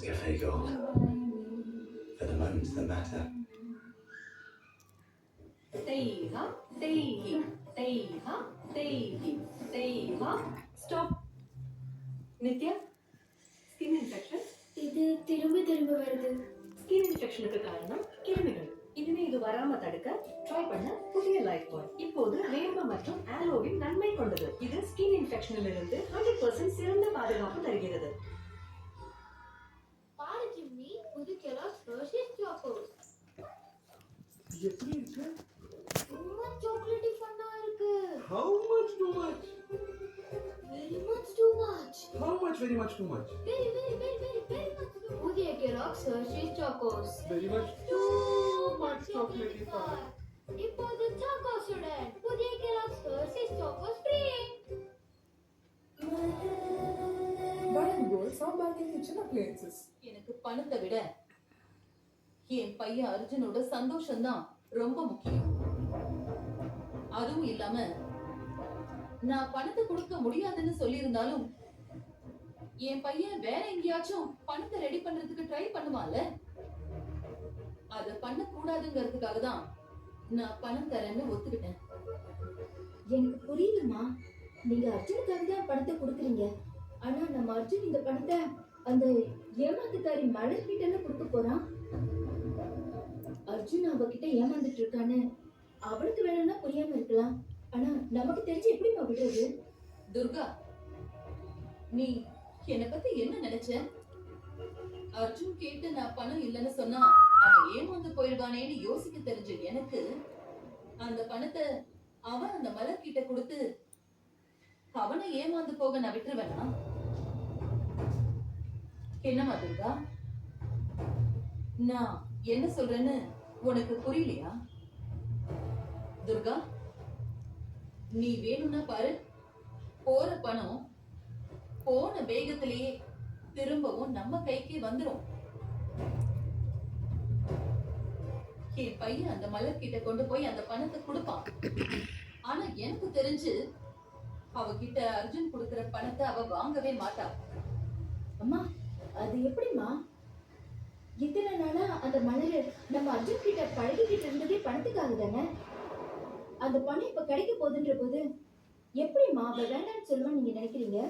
cafe gold for the moments that matter. Teiha, teihi, teiha, teihi, teiha. Stop. Nitya, skin infection. இது திரும்ப திரும்ப வருது. Skin இன்ஃபெக்ஷனுக்கு காரணம் கிருமிகள். இனிமே இது வராம தடுக்க ட்ரை பண்ண புதிய லைஃப் பாய். இப்போது வேம்பு மற்றும் ஆலோவின் நன்மை கொண்டது. இது ஸ்கின் இன்ஃபெக்ஷனில் இருந்து 100% சிறந்த பாதுகாப்பு தருகிறது. பாரு ஜிம்மி, புது கெலாக்ஸ் ஹெர்ஷீஸ் சாக்கோஸ். எப்படி இருக்கு? ரொம்ப சாக்லேட்டி ஃபன்னா இருக்கு. How much too much? Very much too much. How much very much too much? Very much too. புதிய Kellogg's Hershey's Chocos. Very much too much chocolatey fun. இப்போது சாக்கோஸுடன் புதிய Kellogg's Hershey's Chocos free. Buying gold or buying kitchen appliances. எனக்கு பணத்தை விட என் பையன் அர்ஜுனோட சந்தோஷம்தான் ரொம்ப முக்கியம். அதுவும் இல்லாம நான் பணத்தை கொடுக்க முடியாதுன்னு சொல்லியிருந்தாலும் என் பையன் வேற எங்கேயாச்சும் பணத்தை ரெடி பண்றதுக்கு ட்ரை பண்ணுவான்ல. அத பண்ண கூடாதுங்கிறதுக்காக தான் நான் பணம் தரேன்னு ஒத்துக்கிட்டேன். எனக்கு புரியுதுமா, நீங்க அர்ஜுனுக்காக தான் பணத்தை கொடுக்குறீங்க. ஆனா நம்ம அர்ஜுன் இந்த பணத்தை அந்த ஏமாத்துக்காரி மலர் கிட்ட கொடுக்க போறான். அர்ஜுன் அவகிட்ட ஏமாந்துட்டு இருக்கான்னு அவளுக்கு வேணும்னா புரியாம இருக்கலாம். ஆனா நமக்கு தெரிஞ்சு எப்படிமா விடுறது? துர்கா, நீ என்னை பத்தி என்ன நினைச்ச? அர்ஜுன் கேட்டு நான் பணம் இல்லைன்னு சொன்னா அவன் ஏமாந்து போயிடுவானேன்னு யோசிக்க தெரிஞ்ச எனக்கு அந்த பணத்தை அவன் அந்த மலர் கிட்ட கொடுத்து அவனை ஏமாந்து போக நான் விட்டுருவேனா? என்னமா துர்கா, நான் என்ன சொல்றேன்னு உனக்கு புரியலையா? துர்கா, நீ வேணும்னா பாரு, போற பணம் போன வேகத்திலேயே திரும்பவும் நம்ம கைக்கு வந்துரும். என் பையன் அந்த மலர் கிட்ட கொண்டு போய் அந்த பணத்தை கொடுப்பான். ஆனா எனக்கு தெரிஞ்சு அவகிட்ட அர்ஜுன் கொடுக்கிற பணத்தை அவ வாங்கவே மாட்டா. அம்மா, அது எப்படிமா? இத்தனை நாளா அந்த மலர் நம்ம அர்ஜுன் கிட்ட பழகிக்கிட்டு இருந்ததே பணத்துக்காக தானே. அந்த பணம் இப்ப கிடைக்க போகுதுன்ற போது எப்படிமா அவ வேண்டாம்னு சொல்லுவான்னு நீங்க நினைக்கிறீங்க?